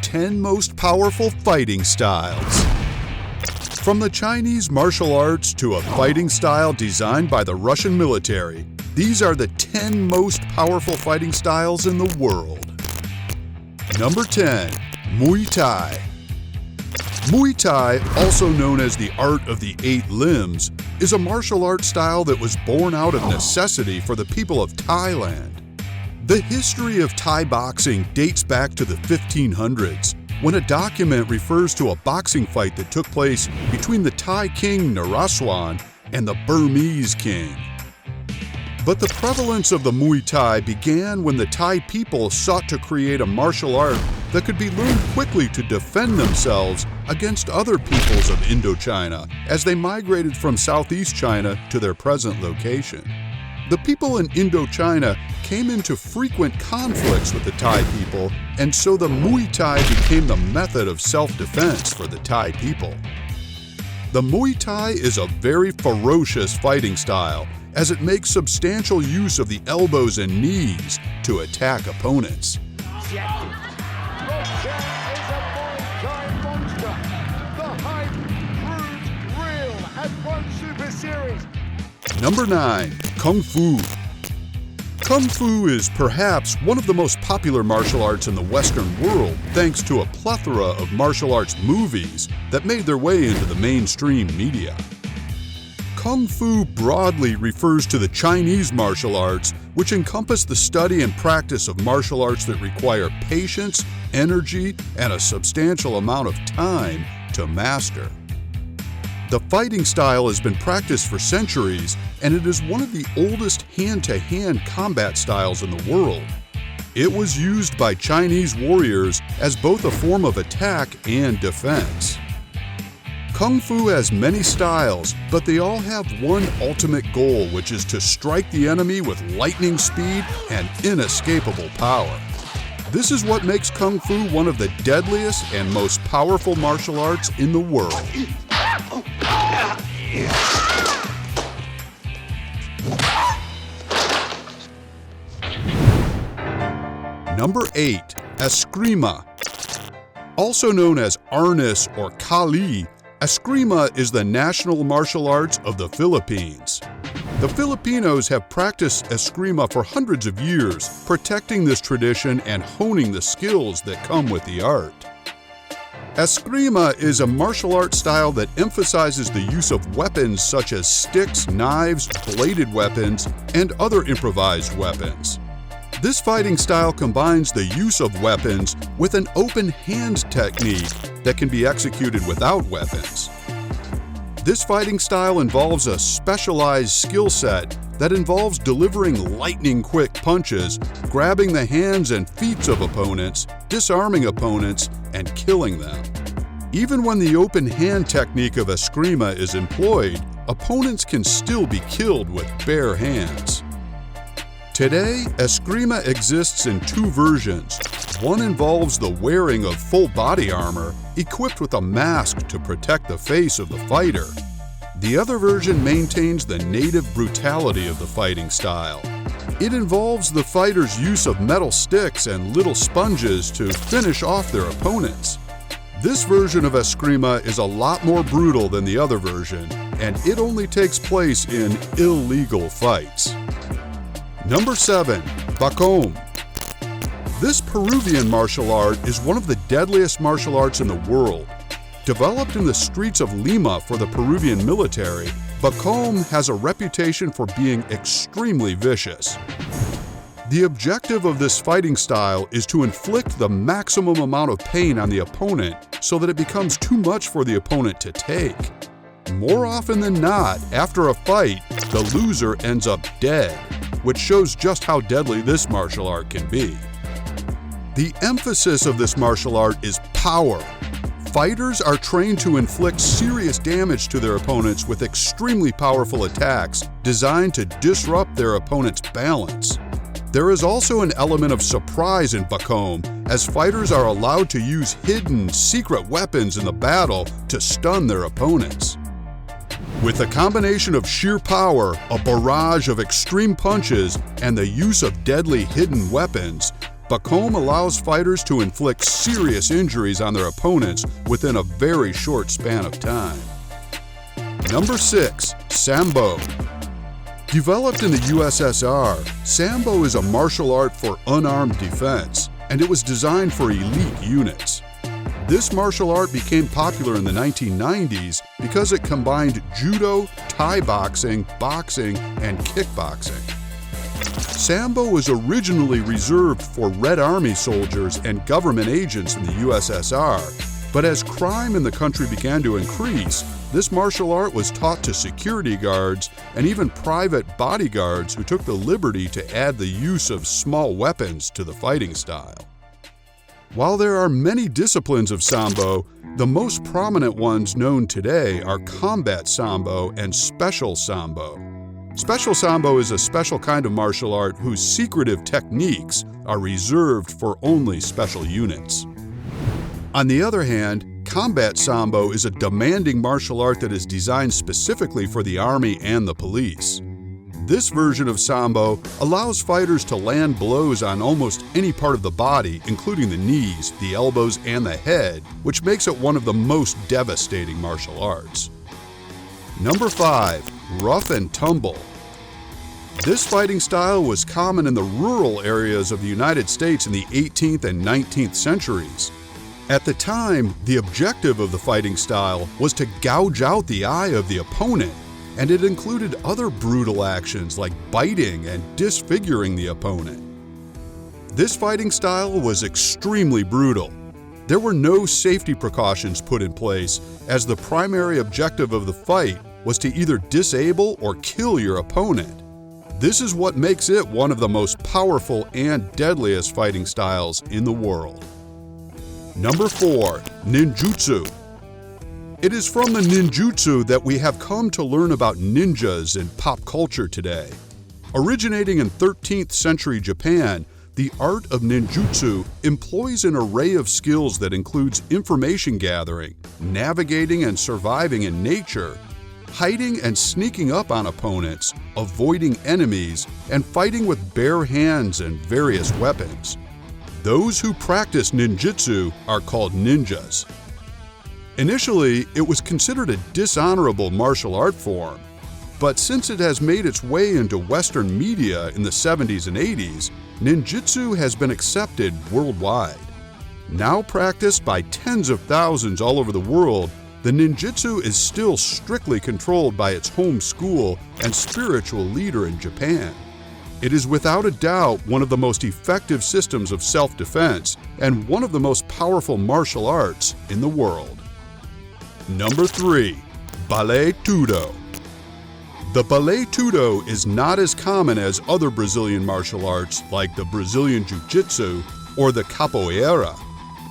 10 most powerful fighting styles. From the Chinese martial arts to a fighting style designed by the Russian military, these are the 10 most powerful fighting styles in the world. Number 10. Muay Thai. Muay Thai, also known as the art of the 8 limbs, is a martial arts style that was born out of necessity for the people of Thailand. The history of Thai boxing dates back to the 1500s, when a document refers to a boxing fight that took place between the Thai king Narrator and the Burmese king. But the prevalence of the Muay Thai began when the Thai people sought to create a martial art that could be learned quickly to defend themselves against other peoples of Indochina as they migrated from Southeast China to their present location. The people in Indochina came into frequent conflicts with the Thai people, and so the Muay Thai became the method of self-defense for the Thai people. The Muay Thai is a very ferocious fighting style, as it makes substantial use of the elbows and knees to attack opponents. Number 9. Kung Fu. Kung Fu is perhaps one of the most popular martial arts in the Western world, thanks to a plethora of martial arts movies that made their way into the mainstream media. Kung Fu broadly refers to the Chinese martial arts, which encompass the study and practice of martial arts that require patience, energy, and a substantial amount of time to master. The fighting style has been practiced for centuries, and it is one of the oldest hand-to-hand combat styles in the world. It was used by Chinese warriors as both a form of attack and defense. Kung Fu has many styles, but they all have one ultimate goal, which is to strike the enemy with lightning speed and inescapable power. This is what makes Kung Fu one of the deadliest and most powerful martial arts in the world. Number 8. Escrima. Also known as Arnis or Kali, Escrima is the national martial arts of the Philippines. The Filipinos have practiced Escrima for hundreds of years, protecting this tradition and honing the skills that come with the art. Escrima is a martial arts style that emphasizes the use of weapons such as sticks, knives, bladed weapons, and other improvised weapons. This fighting style combines the use of weapons with an open hand technique that can be executed without weapons. This fighting style involves a specialized skill set that involves delivering lightning-quick punches, grabbing the hands and feet of opponents, disarming opponents, and killing them. Even when the open hand technique of Escrima is employed, opponents can still be killed with bare hands. Today, Escrima exists in 2 versions. One involves the wearing of full body armor, equipped with a mask to protect the face of the fighter. The other version maintains the native brutality of the fighting style. It involves the fighter's use of metal sticks and little sponges to finish off their opponents. This version of Escrima is a lot more brutal than the other version, and it only takes place in illegal fights. Number 7. Bacom. This Peruvian martial art is one of the deadliest martial arts in the world. Developed in the streets of Lima for the Peruvian military, Bacom has a reputation for being extremely vicious. The objective of this fighting style is to inflict the maximum amount of pain on the opponent so that it becomes too much for the opponent to take. More often than not, after a fight, the loser ends up dead, which shows just how deadly this martial art can be. The emphasis of this martial art is power. Fighters are trained to inflict serious damage to their opponents with extremely powerful attacks designed to disrupt their opponent's balance. There is also an element of surprise in Bacom, as fighters are allowed to use hidden, secret weapons in the battle to stun their opponents. With a combination of sheer power, a barrage of extreme punches, and the use of deadly hidden weapons, Bacom allows fighters to inflict serious injuries on their opponents within a very short span of time. Number 6. Sambo. Developed in the USSR, Sambo is a martial art for unarmed defense, and it was designed for elite units. This martial art became popular in the 1990s because it combined judo, Thai boxing, and kickboxing. Sambo was originally reserved for Red Army soldiers and government agents in the USSR, but as crime in the country began to increase, this martial art was taught to security guards and even private bodyguards who took the liberty to add the use of small weapons to the fighting style. While there are many disciplines of Sambo, the most prominent ones known today are combat Sambo and special Sambo. Special Sambo is a special kind of martial art whose secretive techniques are reserved for only special units. On the other hand, combat Sambo is a demanding martial art that is designed specifically for the army and the police. This version of Sambo allows fighters to land blows on almost any part of the body, including the knees, the elbows, and the head, which makes it one of the most devastating martial arts. Number 5. Rough and tumble. This fighting style was common in the rural areas of the United States in the 18th and 19th centuries. At the time, the objective of the fighting style was to gouge out the eye of the opponent, and it included other brutal actions like biting and disfiguring the opponent. This fighting style was extremely brutal. There were no safety precautions put in place, as the primary objective of the fight was to either disable or kill your opponent. This is what makes it one of the most powerful and deadliest fighting styles in the world. Number 4. Ninjutsu. It is from the ninjutsu that we have come to learn about ninjas in pop culture today. Originating in 13th century Japan, the art of ninjutsu employs an array of skills that includes information gathering, navigating and surviving in nature, hiding and sneaking up on opponents, avoiding enemies, and fighting with bare hands and various weapons. Those who practice ninjutsu are called ninjas. Initially, it was considered a dishonorable martial art form, but since it has made its way into Western media in the 70s and 80s, ninjutsu has been accepted worldwide. Now practiced by tens of thousands all over the world, the ninjutsu is still strictly controlled by its home school and spiritual leader in Japan. It is without a doubt one of the most effective systems of self-defense and one of the most powerful martial arts in the world. Number 3. Vale tudo. The Vale tudo is not as common as other Brazilian martial arts like the Brazilian Jiu-Jitsu or the Capoeira,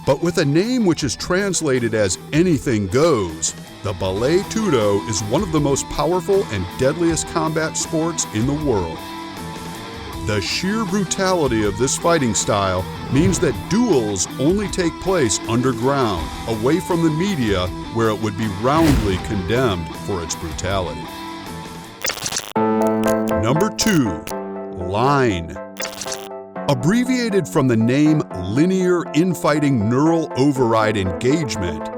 but with a name which is translated as anything goes, the Vale tudo is one of the most powerful and deadliest combat sports in the world. The sheer brutality of this fighting style means that duels only take place underground, away from the media, where it would be roundly condemned for its brutality. Number 2. Line. Abbreviated from the name Linear Infighting Neural Override Engagement,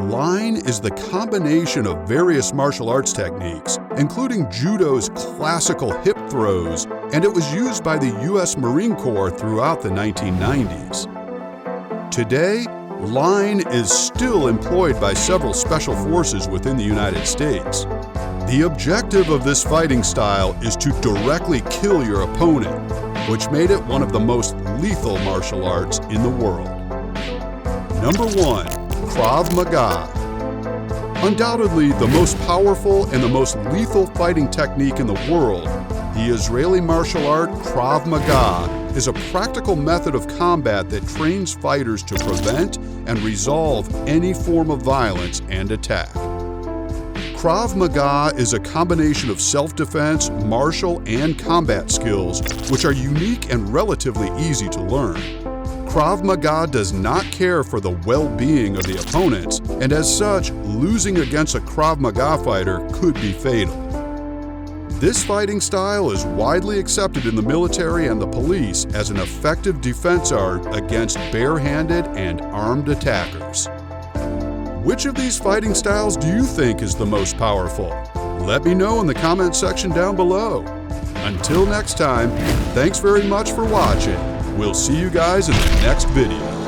line is the combination of various martial arts techniques, including judo's classical hip throws, and it was used by the U.S. Marine Corps throughout the 1990s. Today, line is still employed by several special forces within the United States. The objective of this fighting style is to directly kill your opponent, which made it one of the most lethal martial arts in the world. Number 1. Krav Maga. Undoubtedly the most powerful and the most lethal fighting technique in the world, the Israeli martial art Krav Maga is a practical method of combat that trains fighters to prevent and resolve any form of violence and attack. Krav Maga is a combination of self-defense, martial, and combat skills which are unique and relatively easy to learn. Krav Maga does not care for the well-being of the opponents, and as such, losing against a Krav Maga fighter could be fatal. This fighting style is widely accepted in the military and the police as an effective defense art against barehanded and armed attackers. Which of these fighting styles do you think is the most powerful? Let me know in the comment section down below. Until next time, thanks very much for watching. We'll see you guys in the next video.